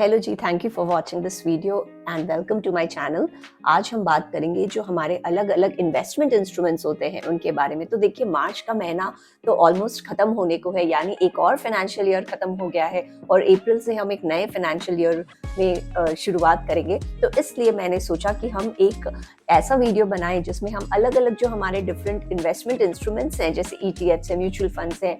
Hello जी, thank you for watching this video and welcome to my channel. आज हम बात करेंगे जो हमारे अलग अलग इन्वेस्टमेंट इंस्ट्रूमेंट्स होते हैं उनके बारे में। तो देखिए, मार्च का महीना तो ऑलमोस्ट खत्म होने को है, यानी एक और फाइनेंशियल ईयर खत्म हो गया है और अप्रैल से हम एक नए फाइनेंशियल ईयर में शुरुआत करेंगे। तो इसलिए मैंने सोचा कि हम एक ऐसा वीडियो बनाएं जिसमें हम अलग अलग जो हमारे डिफरेंट इन्वेस्टमेंट इंस्ट्रूमेंट्स हैं, जैसे ईटीएफ्स हैं, म्यूचुअल फंड्स हैं,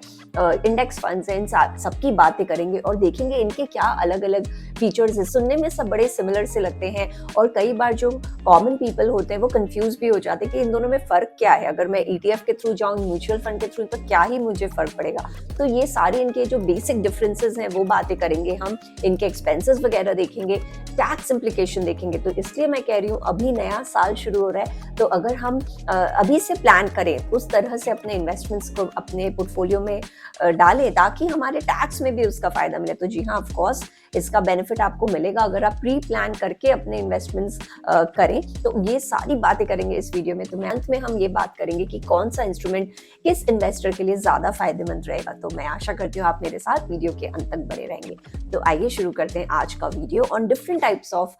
इंडेक्स फंड्स हैं, इन सबकी बातें करेंगे और देखेंगे इनके क्या अलग अलग फीचर्स है। सुनने में सब बड़े सिमिलर से लगते हैं और कई बार जो कॉमन पीपल होते हैं वो कंफ्यूज भी हो जाते हैं कि इन दोनों में फर्क क्या है। अगर मैं ईटीएफ के थ्रू जाऊं, म्यूचुअल फंड के थ्रू, तो क्या ही मुझे फर्क पड़ेगा। तो ये सारे इनके जो बेसिक डिफरेंसेस हैं वो बातें करेंगे हम, इनके एक्सपेंसेस वगैरह देखेंगे, टैक्स इम्प्लीकेशन देखेंगे। तो इसलिए मैं कह रही हूँ, अभी नया साल शुरू हो रहा है तो अगर हम अभी से प्लान करें, उस तरह से अपने इन्वेस्टमेंट्स को अपने पोर्टफोलियो में डालें ताकि हमारे टैक्स में भी उसका फायदा मिले। तो जी हाँ, ऑफ कोर्स इसका बेनिफिट आपको मिलेगा अगर आप प्री प्लान करके अपने इन्वेस्टमेंट्स करें। तो ये सारी बातें करेंगे इस वीडियो में। तो अंत में हम ये बात करेंगे कि कौन सा इंस्ट्रूमेंट किस इन्वेस्टर के लिए ज्यादा फायदेमंद रहेगा। तो मैं आशा करती हूँ आप मेरे साथ वीडियो के अंत तक बने रहेंगे। तो आइए शुरू करते हैं आज का video on different types of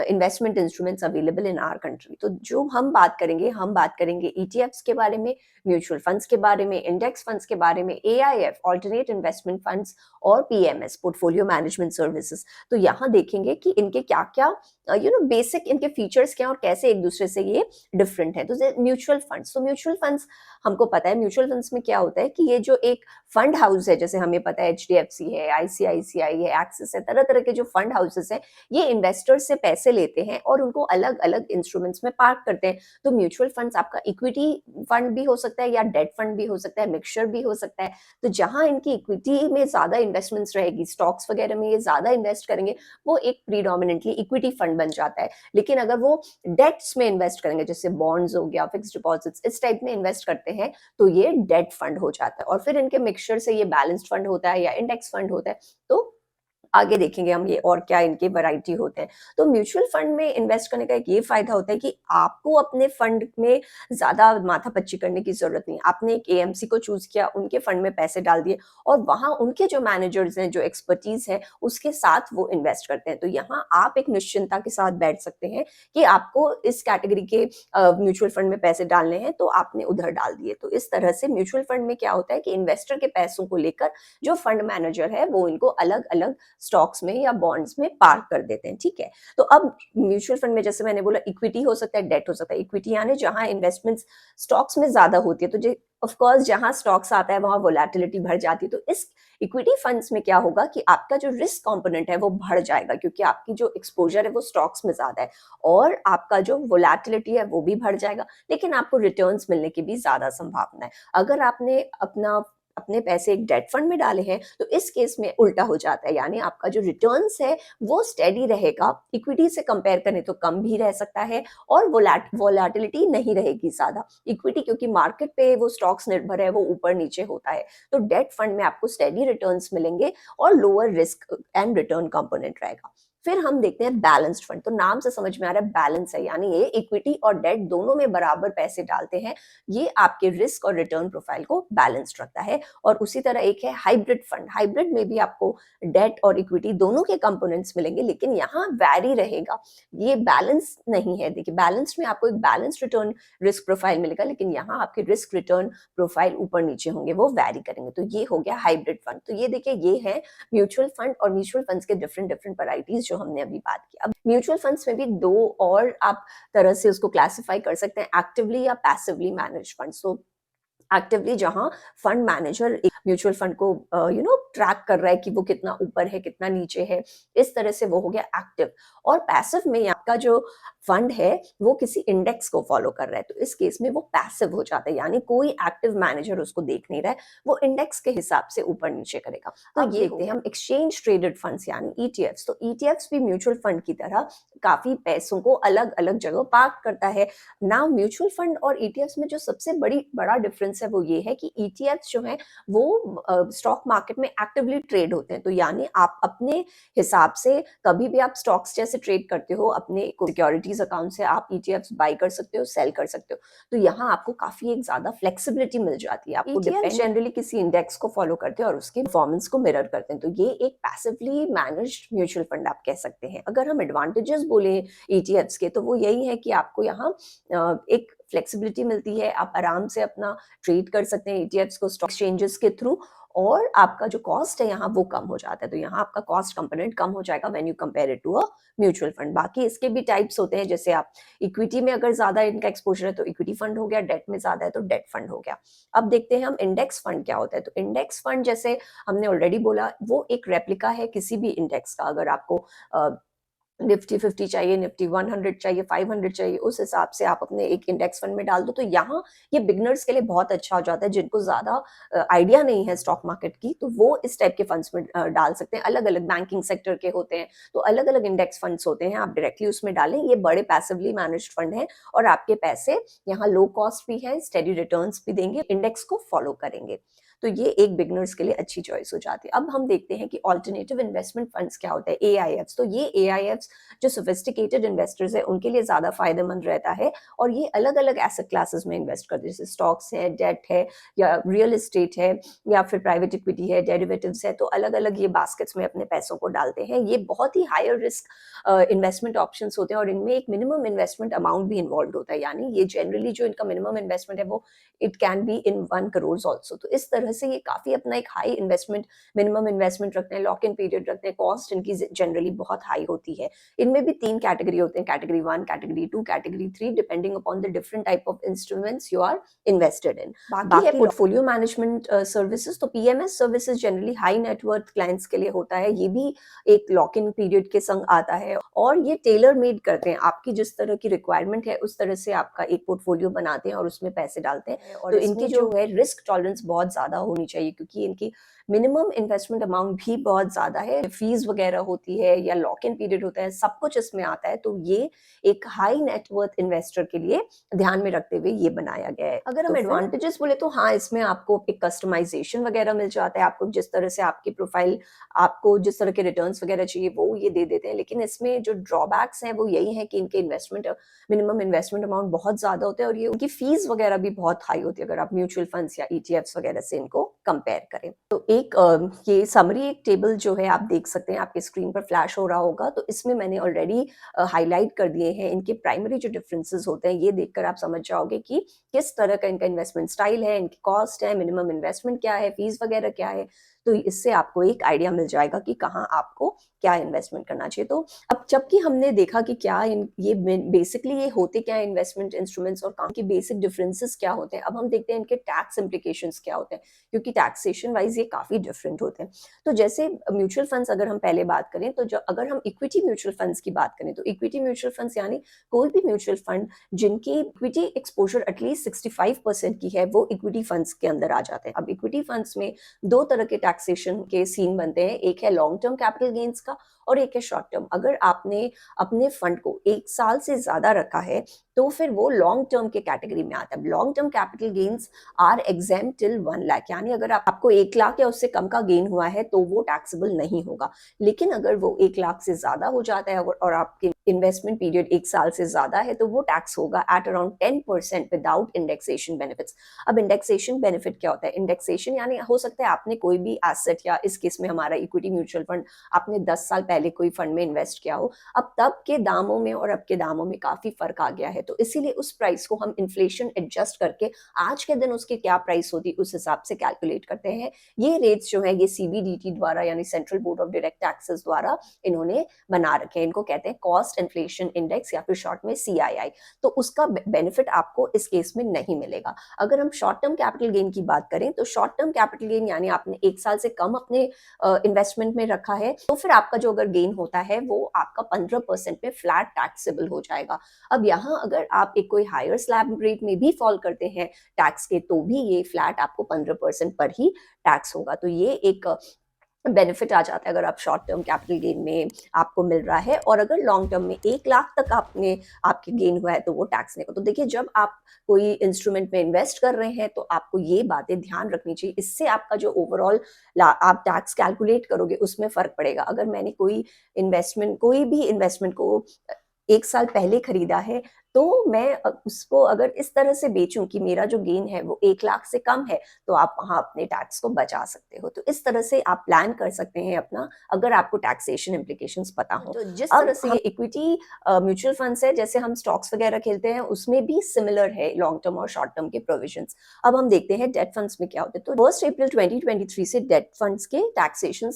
investment instruments available in our country. तो जो हम बात करेंगे ईटीएफ्स के बारे में, म्यूचुअल फंड्स के बारे में, इंडेक्स फंड्स के बारे में, एआईएफ ऑल्टरनेट इन्वेस्टमेंट फंड्स और पीएमएस पोर्टफोलियो मैनेजमेंट सर्विसेज। तो यहाँ देखेंगे कि इनके क्या क्या बेसिक इनके फीचर्स क्या और कैसे एक दूसरे से ये डिफरेंट है। तो म्यूचुअल फंड्स, तो म्यूचुअल फंड्स हमको पता है म्यूचुअल फंड्स में क्या होता है कि ये जो एक फंड हाउस है, जैसे हमें पता है एचडीएफसी है, आईसीआईसीआई है, एक्सिस है, तरह तरह के जो फंड हाउसेस हैं, ये इन्वेस्टर्स से पैसे लेते हैं और उनको अलग अलग इंस्ट्रूमेंट्स में पार्क करते हैं। तो म्यूचुअल फंड्स आपका इक्विटी फंड भी हो सकता है या डेट फंड भी हो सकता है, मिक्सचर भी हो सकता है। तो जहां इनकी इक्विटी में ज्यादा इन्वेस्टमेंट्स रहेगी, स्टॉक्स वगैरह में ये ज्यादा इन्वेस्ट करेंगे, वो एक प्रीडोमिनेंटली इक्विटी फंड बन जाता है। लेकिन अगर वो डेट्स में इन्वेस्ट करेंगे, जैसे बॉन्ड्स हो गया, फिक्स डिपॉजिट्स, इस टाइप में इन्वेस्ट करते हैं, तो ये डेट फंड हो जाता है। और फिर इनके मिक्सचर से ये बैलेंस्ड फंड होता है या इंडेक्स फंड होता है। तो आगे देखेंगे हम ये और क्या इनके वैरायटी होते हैं। तो म्यूचुअल फंड में इन्वेस्ट करने का एक ये फायदा होता है कि आपको अपने फंड में ज्यादा माथापच्ची करने की जरूरत नहीं। आपने एक एएमसी को चूज किया, उनके फंड में पैसे डाल दिए और वहां उनके जो मैनेजर्स हैं, जो एक्सपर्टीज है, उसके साथ वो इन्वेस्ट करते हैं। तो यहाँ आप एक निश्चिंता के साथ बैठ सकते हैं कि आपको इस कैटेगरी के म्यूचुअल फंड में पैसे डालने हैं तो आपने उधर डाल दिए। तो इस तरह से म्यूचुअल फंड में क्या होता है कि इन्वेस्टर के पैसों को लेकर जो फंड मैनेजर है वो इनको अलग अलग स्टॉक्स में या बॉन्ड्स में पार्क कर देते हैं। ठीक है, तो अब म्यूचुअल फंड में जैसे मैंने बोला, इक्विटी हो सकता है, डेट हो सकता है। इक्विटी यानी जहां इन्वेस्टमेंट्स स्टॉक्स में ज्यादा होती है, तो ऑफ कोर्स जहां स्टॉक्स आता है वहां वोलेटिलिटी बढ़ जाती है। तो इस इक्विटी फंड्स में क्या होगा कि आपका जो रिस्क कंपोनेंट है वो बढ़ जाएगा, क्योंकि आपकी जो एक्सपोजर है वो स्टॉक्स में ज्यादा है और आपका जो वोलेटिलिटी है वो भी बढ़ जाएगा, लेकिन आपको रिटर्न्स मिलने की भी ज्यादा संभावना है। अगर आपने अपने पैसे एक डेट फंड में डाले हैं तो इस केस में उल्टा हो जाता है, यानी आपका जो रिटर्न्स है वो स्टेडी रहेगा, इक्विटी से कंपेयर करें तो कम भी रह सकता है और वोलेटिलिटी नहीं रहेगी ज्यादा। इक्विटी क्योंकि मार्केट पे वो स्टॉक्स निर्भर है, वो ऊपर नीचे होता है। तो डेट फंड में आपको स्टेडी रिटर्न्स मिलेंगे और lower risk and return component रहेगा। फिर हम देखते हैं बैलेंस्ड फंड। तो नाम से समझ में आ रहा है बैलेंस है, यानी ये इक्विटी और डेट दोनों में बराबर पैसे डालते हैं। ये आपके रिस्क और रिटर्न प्रोफाइल को बैलेंस्ड रखता है। और उसी तरह एक है हाइब्रिड फंड। हाइब्रिड में भी आपको डेट और इक्विटी दोनों के कंपोनेंट्स मिलेंगे, लेकिन यहाँ वैरी रहेगा, ये बैलेंस नहीं है। देखिए, बैलेंस में आपको एक बैलेंस रिटर्न रिस्क प्रोफाइल मिलेगा, लेकिन यहाँ आपके रिस्क रिटर्न प्रोफाइल ऊपर नीचे होंगे, वो वैरी करेंगे। तो ये हो गया हाइब्रिड फंड। तो ये देखिए, ये है म्यूचुअल फंड और म्यूचुअल फंड्स के डिफरेंट डिफरेंट वैरायटीज जो हमने अभी बात की। अब म्यूचुअल फंड्स में भी दो और आप तरह से उसको क्लासिफाई कर सकते हैं, एक्टिवली या पैसिवली मैनेज फंड्स। तो एक्टिवली जहां फंड मैनेजर म्यूचुअल फंड को ट्रैक कर रहा है कि वो कितना ऊपर है, कितना नीचे है, इस तरह से वो हो गया एक्टिव। और पैसिव में आपका जो फंड है वो किसी इंडेक्स को फॉलो कर रहा है, तो इस केस में वो पैसिव हो जाता है, यानी कोई एक्टिव मैनेजर उसको देख नहीं रहा है, वो इंडेक्स के हिसाब से ऊपर नीचे करेगा। तो ये देखते हैं हम एक्सचेंज ट्रेडेड फंड्स यानी ईटीएफ्स। तो ईटीएफ्स भी म्यूचुअल फंड की तरह काफी पैसों को अलग अलग जगह पार्क करता है। नाउ म्यूचुअल फंड और ईटीएफ्स में जो सबसे बड़ा डिफरेंस है वो ये है कि ईटीएफ्स जो हैं वो स्टॉक मार्केट में एक्टिवली ट्रेड होते हैं। तो यानी आप अपने हिसाब से कभी भी आप स्टॉक्स जैसे ट्रेड करते हो, अपने सिक्योरिटीज अकाउंट से आप ईटीएफ्स बाई कर सकते हो, सेल कर सकते हो। तो यहाँ आपको काफी एक ज्यादा फ्लेक्सिबिलिटी मिल जाती है। आपको डिपेंड जनरली किसी इंडेक्स को फॉलो करते हैं और उसके परफॉर्मेंस को मिरर करते हैं। तो ये एक पैसिवली मैनेज्ड म्यूचुअल फंड आप कह सकते हैं। अगर हम एडवांटेजेस बोले ईटीएफ्स के तो वो यही है कि आपको यहाँ एक फ्लेक्सिबिलिटी मिलती है, आप आराम से अपना ट्रेड कर सकते हैं ईटीएफ्स को स्टॉक एक्सचेंजेस के थ्रू, और आपका जो कॉस्ट है यहाँ वो कम हो जाता है। तो यहाँ आपका कॉस्ट कंपोनेंट कम हो जाएगा when you compare it to a mutual fund. बाकी इसके भी टाइप्स होते हैं, जैसे आप इक्विटी में अगर ज्यादा इनका एक्सपोजर है तो इक्विटी फंड हो गया, डेट में ज्यादा है तो डेट फंड हो गया। अब देखते हैं हम इंडेक्स फंड क्या होता है। तो इंडेक्स फंड जैसे हमने ऑलरेडी बोला, वो एक रेप्लिका है किसी भी इंडेक्स का। अगर आपको निफ्टी 50 चाहिए, निफ्टी 100 चाहिए, 500 चाहिए, उस हिसाब से आप अपने एक इंडेक्स फंड में डाल दो। तो यहाँ ये बिगनर्स के लिए बहुत अच्छा हो जाता है, जिनको ज्यादा आइडिया नहीं है स्टॉक मार्केट की, तो वो इस टाइप के फंड्स में डाल सकते हैं। अलग अलग बैंकिंग सेक्टर के होते हैं, तो अलग अलग इंडेक्स फंड्स होते हैं, आप डायरेक्टली उसमें डालें। ये बड़े पैसिवली मैनेज्ड फंड हैं और आपके पैसे यहाँ लो कॉस्ट भी है, स्टेडी रिटर्न्स भी देंगे, इंडेक्स को फॉलो करेंगे। तो ये एक बिगनर्स के लिए अच्छी चॉइस हो जाती है। अब हम देखते हैं कि ऑल्टरनेटिव इन्वेस्टमेंट फंड्स क्या होता है, एआईएफ्स। तो ये एआईएफ्स जो सोफिस्टिकेटेड इन्वेस्टर्स है उनके लिए ज्यादा फायदेमंद रहता है, और ये अलग अलग एसेट क्लासेस में इन्वेस्ट करते हैं, जैसे स्टॉक्स है, डेट है, या रियल एस्टेट है, या फिर प्राइवेट इक्विटी है, डेरिवेटिव्स है। तो अलग अलग ये बास्केट्स में अपने पैसों को डालते हैं। ये बहुत ही हायर रिस्क इन्वेस्टमेंट ऑप्शंस होते हैं, और इनमें एक मिनिमम इन्वेस्टमेंट अमाउंट भी इन्वॉल्व होता है। यानी ये जनरली जो इनका मिनिमम इन्वेस्टमेंट है वो it can be in 1 crore also. तो इस तरह से ये काफी अपना एक हाई इन्वेस्टमेंट, मिनिमम इन्वेस्टमेंट रखते हैं, लॉक इन पीरियड रखते हैं, कॉस्ट इनकी जनरली बहुत हाई होती है। इनमें भी 3 कैटेगरी होते हैं, category 1, category 2, category 3, depending upon the different type of instruments you are invested in. बाकी है पोर्टफोलियो मैनेजमेंट सर्विसेज। तो PMS services generally high net worth clients के लिए होता है। ये भी एक लॉक इन पीरियड के संग आता है, और ये टेलर मेड करते हैं, आपकी जिस तरह की रिक्वायरमेंट है उस तरह से आपका एक पोर्टफोलियो बनाते हैं और उसमें पैसे डालते हैं। और तो इनकी जो है रिस्क टॉलरेंस बहुत ज्यादा होनी चाहिए, क्योंकि इनकी मिनिमम इन्वेस्टमेंट अमाउंट भी बहुत ज्यादा है, फीस वगैरह होती है या लॉक इन पीरियड होता है, सब कुछ इसमें आता है। तो ये एक हाई नेटवर्थ इन्वेस्टर के लिए ध्यान में रखते हुए ये बनाया गया है। अगर हम एडवांटेजेस बोले तो हाँ, इसमें आपको एक कस्टमाइजेशन वगैरह मिल जाता है, आपको जिस तरह से आपकी प्रोफाइल, आपको जिस तरह के रिटर्न्स वगैरह चाहिए वो ये दे देते हैं। लेकिन इसमें जो ड्रॉबैक्स हैं वो यही है कि इनके इन्वेस्टमेंट, मिनिमम इन्वेस्टमेंट अमाउंट बहुत ज्यादा होते हैं, और ये उनकी फीस वगैरह भी बहुत हाई होती है अगर आप म्यूचुअल फंड्स या ईटीएफ्स वगैरह से इनको कंपेयर करें। तो एक ये समरी, एक टेबल जो है आप देख सकते हैं, आपके स्क्रीन पर फ्लैश हो रहा होगा। तो इसमें मैंने ऑलरेडी हाईलाइट कर दिए हैं इनके प्राइमरी जो डिफरेंसेस होते हैं। ये देखकर आप समझ जाओगे कि किस तरह का इनका इन्वेस्टमेंट स्टाइल है, इनकी कॉस्ट है, मिनिमम इन्वेस्टमेंट क्या है, फीस वगैरह क्या है। तो इससे आपको एक आइडिया मिल जाएगा कि कहाँ आपको क्या इन्वेस्टमेंट करना चाहिए। तो अब जबकि हमने देखा कि क्या ये बेसिकली ये होते क्या है इन्वेस्टमेंट इंस्ट्रूमेंट्स, और काम की बेसिक डिफरेंसेस क्या होते हैं, अब हम देखते हैं इनके टैक्स इम्प्लीकेशंस क्या होते हैं, क्योंकि टैक्सेशन वाइज ये काफी डिफरेंट होते हैं। तो जैसे म्यूचुअल फंड्स अगर हम पहले बात करें, तो जो अगर हम इक्विटी म्यूचुअल फंड्स की बात करें, तो इक्विटी म्यूचुअल फंड्स यानी कोई भी म्यूचुअल फंड जिनकी इक्विटी एक्सपोजर एटलीस्ट 65% की है, वो इक्विटी फंड्स के अंदर आ जाते हैं। अब इक्विटी फंड्स में 2 तरह के टैक्सेशन के सीन बनते हैं, एक है लॉन्ग टर्म कैपिटल गेन्स का और एक है शॉर्ट टर्म। अगर आपने अपने फंड को 1 साल से ज्यादा रखा है तो फिर वो लॉन्ग टर्म के कैटेगरी में आता है। Long term capital gains are exempt till 1 lakh, यानी अगर आपको 1 लाख या उससे कम का गेन हुआ है तो वो टैक्सेबल नहीं होगा। लेकिन अगर वो 1 लाख से ज्यादा हो जाता है और आपके इन्वेस्टमेंट पीरियड 1 साल से ज्यादा है, तो वो टैक्स होगा at around 10% without indexation benefits. अब इंडेक्सेशन बेनिफिट क्या होता है? इंडेक्सेशन यानी हो सकता है आपने कोई भी एसेट, या इस केस में हमारा इक्विटी म्यूचुअल फंड, आपने 10 साल पहले कोई फंड में इन्वेस्ट किया हो, अब तब के दामों में और अब के दामों में काफी फर्क आ गया है। तो इसीलिए उस प्राइस को हम इन्फ्लेशन एडजस्ट करके आज के दिन उसकी क्या प्राइस होती उस हिसाब से कैलकुलेट करते हैं। ये रेट्स जो है ये सीबीडीटी द्वारा यानी central board of direct taxes द्वारा इन्होंने बना रखे हैं। इनको कहते हैं कॉस्ट इन्फ्लेशन इंडेक्स या फिर शॉर्ट में सीआईआई। तो उसका बेनिफिट आपको इस केस में नहीं मिलेगा। अगर हम शॉर्ट टर्म कैपिटल गेन की बात करें, तो शॉर्ट टर्म कैपिटल गेन यानी आपने 1 साल से कम अपने इन्वेस्टमेंट में रखा है, तो फिर आपका जो अगर गेन होता है वो आपका 15% में फ्लैट टैक्सेबल हो जाएगा। अब यहाँ अगर आप एक कोई हायर स्लैब रेट में भी फॉल करते हैं टैक्स के, तो भी ये फ्लैट आपको 15% पर ही टैक्स होगा। तो ये एक बेनिफिट आ जाता है अगर आप शॉर्ट टर्म कैपिटल गेन में आपको मिल रहा है, और अगर लॉन्ग टर्म में 1 लाख तक आपके गेन हुआ है तो वो टैक्स नहीं को। तो देखिए, जब आप कोई इंस्ट्रूमेंट में इन्वेस्ट कर रहे हैं तो आपको ये बातें ध्यान रखनी चाहिए। इससे आपका जो ओवरऑल आप टैक्स कैलकुलेट करोगे उसमें फर्क पड़ेगा। अगर मैंने कोई भी इन्वेस्टमेंट को 1 साल पहले खरीदा है, तो मैं उसको अगर इस तरह से बेचूं कि मेरा जो गेन है वो 1 लाख से कम है, तो आप वहां अपने टैक्स को बचा सकते हो। तो इस तरह से आप प्लान कर सकते हैं अपना, अगर आपको टैक्सेशन इम्प्लीकेशंस पता हो। तो जिस तरह से ये इक्विटी म्यूचुअल फंड्स है, जैसे हम स्टॉक्स वगैरह खेलते हैं, उसमें भी सिमिलर है लॉन्ग टर्म और शॉर्ट टर्म के प्रोविजंस। अब हम देखते हैं डेट फंड्स में क्या होते हैं। तो 1 अप्रैल 2023 से डेट फंड्स के टैक्सेशन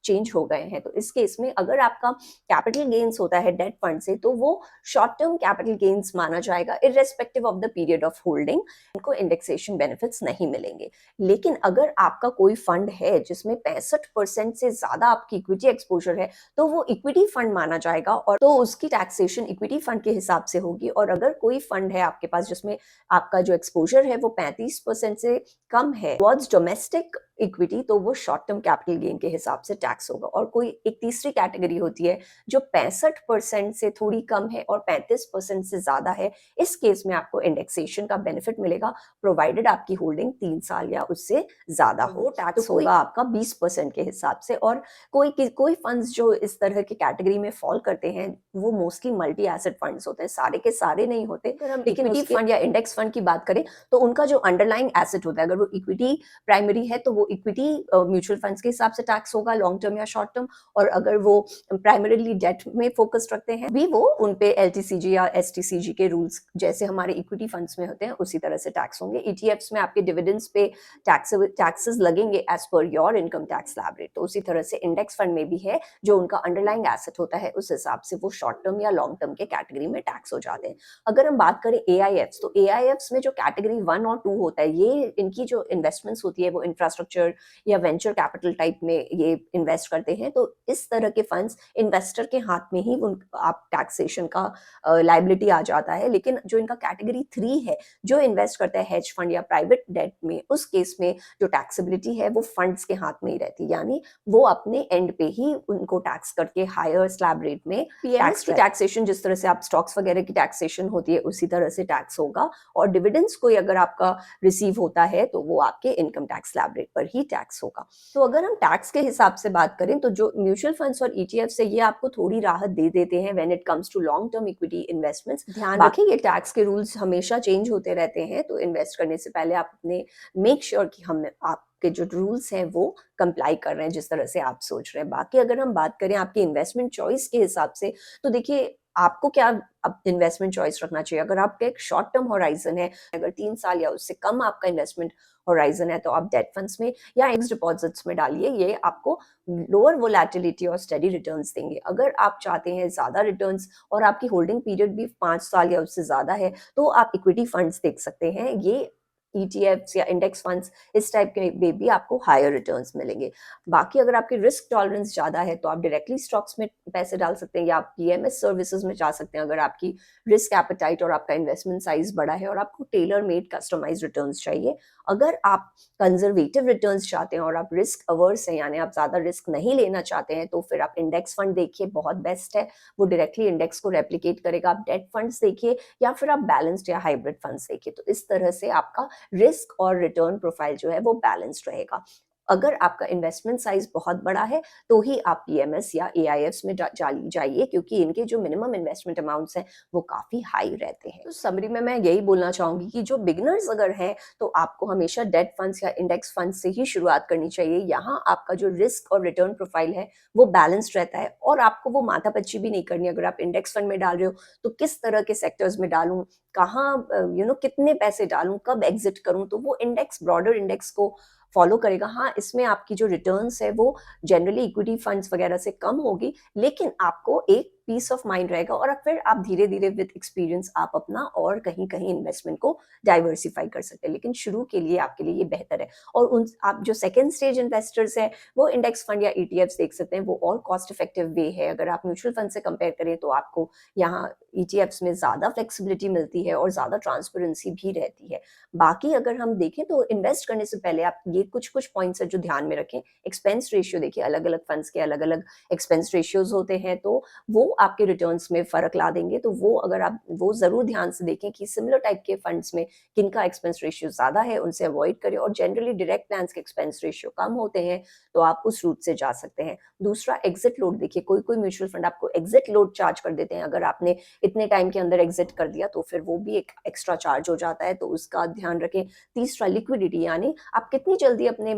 चेंज हो गए हैं। तो इस केस में अगर आपका कैपिटल गेन्स होता है डेट फंड से, तो वो शॉर्ट टर्म कैपिटल गेन्स माना जाएगा, irrespective of the period of holding. इनको इंडेक्सेशन बेनिफिट्स नहीं मिलेंगे। लेकिन अगर आपका कोई फंड है जिसमें 65% से ज्यादा आपकी इक्विटी एक्सपोजर है, तो वो इक्विटी फंड माना जाएगा, और तो उसकी टैक्सेशन इक्विटी फंड के हिसाब से होगी। और अगर कोई फंड है आपके पास जिसमें आपका जो एक्सपोजर है वो 35% से कम है टुवर्ड्स डोमेस्टिक इक्विटी, तो वो शॉर्ट टर्म कैपिटल गेन के हिसाब से टैक्स होगा। और कोई एक तीसरी कैटेगरी होती है जो 65% से थोड़ी कम है और 35% से ज्यादा है। इस केस में आपको इंडेक्सेशन का बेनिफिट मिलेगा, प्रोवाइडेड आपकी होल्डिंग 3 साल या उससे ज्यादा हो। टैक्स होगा आपका 20% के हिसाब से। और कोई फंड्स जो इस तरह की कैटेगरी में फॉल करते हैं, वो मोस्टली मल्टी एसेट फंड्स होते हैं, सारे के सारे नहीं होते। अगर हम इक्विटी फंड या इंडेक्स फंड की बात करें, तो उनका जो अंडरलाइंग एसेट होता है, अगर वो इक्विटी प्राइमरी है, तो वो इक्विटी म्यूचुअल फंड्स के हिसाब से टैक्स होगा, लॉन्ग टर्म या शॉर्ट टर्म। और अगर वो प्राइमरीली डेट में फोकस रखते हैं भी, वो उन पे एलटीसीजी या एसटीसीजी के रूल्स जैसे हमारे इक्विटी फंड्स में होते हैं उसी तरह से टैक्स होंगे। ईटीएफ्स में आपके डिविडेंड्स पे टैक्सेस लगेंगे as per your income tax slab rate. तो उसी तरह से इंडेक्स फंड में भी है, जो उनका अंडरलाइंग एसेट होता है उस हिसाब से वो शॉर्ट टर्म या लॉन्ग टर्म के कैटेगरी में टैक्स हो जाते हैं। अगर हम बात करें एआईएफ्स, तो एआईएफ्स में जो कैटेगरी 1 और 2 होता है, ये इनकी जो इन्वेस्टमेंट्स होती है वो इंफ्रास्ट्रक्चर या वेंचर कैपिटल टाइप में ये इन्वेस्ट करते हैं। तो इस तरह के फंड्स इन्वेस्टर के हाथ में ही आप टैक्सेशन का लाइबिलिटी आ जाता है। लेकिन जो इनका कैटेगरी 3 है, जो इन्वेस्ट करता है हेज फंड या प्राइवेट डेट में, उस केस में जो टैक्सेबिलिटी है वो फंड्स के हाथ में ही रहती है, यानी वो अपने एंड पे ही उनको टैक्स करके हायर स्लैब रेट में टैक्स की टैक्सेशन, जिस तरह से आप स्टॉक्स वगैरह की टैक्सेशन होती है उसी तरह से टैक्स होगा। और डिविडेंड्स कोई अगर आपका रिसीव होता है तो वो आपके इनकम टैक्स स्लैब रेट पर ही टैक्स होगा। तो अगर हम टैक्स के हिसाब से बात करें, तो जो म्यूचुअल फंड्स और ईटीएफ से ये आपको थोड़ी राहत दे देते हैं when it comes to long term equity investments. ध्यान रखें, ये टैक्स के रूल्स हमेशा चेंज होते रहते हैं, तो इन्वेस्ट करने से पहले आप अपने मेक श्योर कि हम आपके जो रूल्स हैं वो कंप्लाई कर रहे हैं जिस तरह से आप सोच रहे हैं। बाकी अगर हम बात करें आपकी इन्वेस्टमेंट चॉइस के हिसाब से, तो देखिए आपको क्या अब इन्वेस्टमेंट चॉइस रखना चाहिए। अगर आपका एक शॉर्ट टर्म होराइजन है, अगर 3 साल या उससे कम आपका इन्वेस्टमेंट होराइजन है, तो आप डेट फंड्स में या फिक्स्ड डिपॉजिट्स में डालिए। ये आपको लोअर वोलेटिलिटी और स्टेडी रिटर्न्स देंगे। अगर आप चाहते हैं ज्यादा रिटर्न्स और आपकी होल्डिंग पीरियड भी 5 साल या उससे ज्यादा है, तो आप इक्विटी फंड्स देख सकते हैं। ये ईटीएफ्स या इंडेक्स फंड्स इस टाइप के में भी आपको हायर रिटर्न्स मिलेंगे। बाकी अगर आपकी रिस्क टॉलरेंस ज्यादा है, तो आप डायरेक्टली स्टॉक्स में पैसे डाल सकते हैं या आप पीएमएस सर्विसेज में जा सकते हैं, अगर आपकी रिस्क एपेटाइट और आपका इन्वेस्टमेंट साइज बड़ा है और आपको टेलर मेड कस्टमाइज रिटर्न्स चाहिए। अगर आप कंजर्वेटिव रिटर्न्स चाहते हैं और आप रिस्क अवर्स हैं, यानी आप ज्यादा रिस्क नहीं लेना चाहते हैं, तो फिर आप इंडेक्स फंड देखिए, बहुत बेस्ट है, वो डायरेक्टली इंडेक्स को रेप्लिकेट करेगा। आप डेट फंड्स देखिए या फिर आप बैलेंस्ड या हाइब्रिड फंड्स देखिए। तो इस तरह से आपका रिस्क और रिटर्न प्रोफाइल जो है वो बैलेंस्ड रहेगा। अगर आपका इन्वेस्टमेंट साइज बहुत बड़ा है, तो ही आप पीएमएस या एआईएफ्स में जाइए, क्योंकि इनके जो मिनिमम इन्वेस्टमेंट अमाउंट्स हैं वो काफी हाई रहते हैं। तो समरी में मैं यही बोलना चाहूंगी कि जो बिगिनर्स अगर हैं, तो आपको हमेशा डेट फंड्स या इंडेक्स फंड्स से ही शुरुआत करनी चाहिए। यहाँ आपका जो रिस्क और रिटर्न प्रोफाइल है वो बैलेंस्ड रहता है, और आपको वो माथापच्ची भी नहीं करनी। अगर आप इंडेक्स फंड में डाल रहे हो, तो किस तरह के सेक्टर्स में डालूं, कहाँ कितने पैसे डालूं, कब एग्जिट करूं, तो वो इंडेक्स ब्रॉडर इंडेक्स को फॉलो करेगा। हाँ, इसमें आपकी जो रिटर्न्स है वो जनरली इक्विटी फंड्स वगैरह से कम होगी, लेकिन आपको एक पीस ऑफ माइंड रहेगा और फिर आप धीरे धीरे विद एक्सपीरियंस आप अपना और कहीं कहीं इन्वेस्टमेंट को डाइवर्सिफाई कर सकते हैं, लेकिन शुरू के लिए आपके लिए ये बेहतर है। और उन आप जो सेकेंड स्टेज इन्वेस्टर्स हैं वो इंडेक्स फंड या ईटीएफ्स देख सकते हैं, वो और कॉस्ट इफेक्टिव वे है। अगर आप म्यूचुअल फंड से कंपेयर करें तो आपको यहाँ ईटीएफ्स में ज़्यादा फ्लेक्सिबिलिटी मिलती है और ज़्यादा ट्रांसपेरेंसी भी रहती है। बाकी अगर हम देखें तो इन्वेस्ट करने से पहले आप ये कुछ कुछ पॉइंट्स है जो ध्यान में रखें। एक्सपेंस रेशियो देखिए, अलग अलग फंड्स के अलग अलग एक्सपेंस रेशियोज होते हैं, तो वो आपके रिटर्न्स में फर्क ला देंगे। तो वो अगर आप वो जरूर ध्यान से देखें कि सिमिलर टाइप के फंड्स में किनका एक्सपेंस रेशियो ज्यादा है, उनसे अवॉइड करें। और जनरली डायरेक्ट प्लान्स के एक्सपेंस रेशियो कम होते हैं, तो आप उस रूट से जा सकते हैं। दूसरा, एग्जिट लोड देखिए, कोई कोई म्यूचुअल फंड आपको एग्जिट लोड चार्ज कर देते हैं। अगर आपने इतने टाइम के अंदर एग्जिट कर दिया तो फिर वो भी एक एक्स्ट्रा चार्ज हो जाता है, तो उसका ध्यान रखें। तीसरा, लिक्विडिटी, यानी आप कितनी जल्दी अपने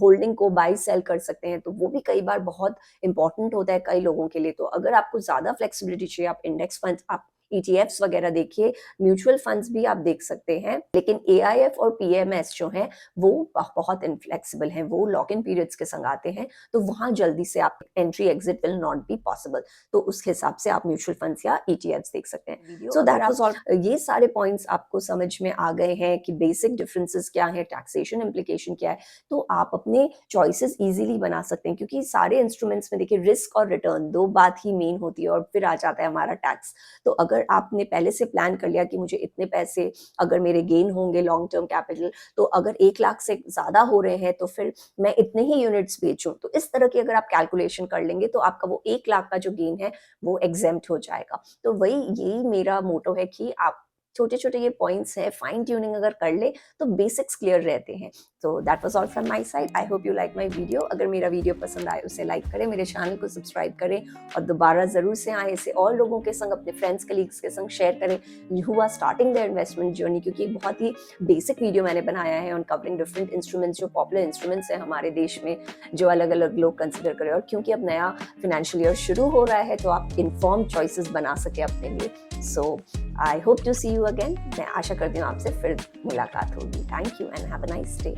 होल्डिंग को बाई सेल कर सकते हैं, तो वो भी कई बार बहुत इंपॉर्टेंट होता है कई लोगों के लिए। तो अगर आपको ज्यादा फ्लेक्सिबिलिटी चाहिए, आप इंडेक्स फंड, आप ईटीएफ्स वगैरह देखिए, म्यूचुअल फंड्स भी आप देख सकते हैं, लेकिन एआईएफ और पीएमएस जो हैं वो बहुत इनफ्लेक्सिबल हैं, वो लॉक इन पीरियड्स के संग आते हैं, तो वहां जल्दी से आप entry exit will not be possible. तो उस हिसाब से आप म्यूचुअल फंड्स या ईटीएफ्स देख सकते हैं। So that was all. ये सारे पॉइंट्स आपको समझ में आ गए हैं कि बेसिक डिफरेंसेस क्या है, टैक्सेशन इम्प्लीकेशन क्या है, तो आप अपने चॉइसेस इजीली बना सकते हैं। क्योंकि सारे इंस्ट्रूमेंट्स में देखिए रिस्क और रिटर्न दो बात ही मेन होती है, और फिर आ जाता है हमारा टैक्स। तो अगर आपने पहले से प्लान कर लिया कि मुझे इतने पैसे अगर मेरे गेन होंगे लॉन्ग टर्म कैपिटल, तो अगर 1 लाख से ज्यादा हो रहे हैं तो फिर मैं इतने ही यूनिट्स बेचूं, तो इस तरह की अगर आप कैलकुलेशन कर लेंगे तो आपका वो 1 लाख का जो गेन है वो एग्जेम्प्ट हो जाएगा। तो वही यही मेरा मोटो है कि आप छोटे छोटे ये पॉइंट्स हैं, फाइन ट्यूनिंग अगर कर ले तो बेसिक्स क्लियर रहते हैं। तो that was all from my side. I hope you like my video. अगर मेरा वीडियो पसंद आए उसे लाइक करें, मेरे चैनल को सब्सक्राइब करें, और दोबारा जरूर से आए इसे और लोगों के संग, अपने फ्रेंड्स कलीग्स के संग शेयर करें who are starting their investment journey. क्योंकि बहुत ही बेसिक वीडियो मैंने बनाया है ऑन कवरिंग डिफरेंट इंस्ट्रूमेंट्स, जो पॉपुलर इंस्ट्रूमेंट्स हैं हमारे देश में, जो अलग अलग लोग कंसिडर करें। और क्योंकि अब नया फाइनेंशियल ईयर शुरू हो रहा है, तो आप इन्फॉर्म चॉइसेस बना सके अपने लिए। So I hope to see you again. मैं आशा करती हूँ आपसे फिर मुलाकात होगी। Thank you and have a nice day.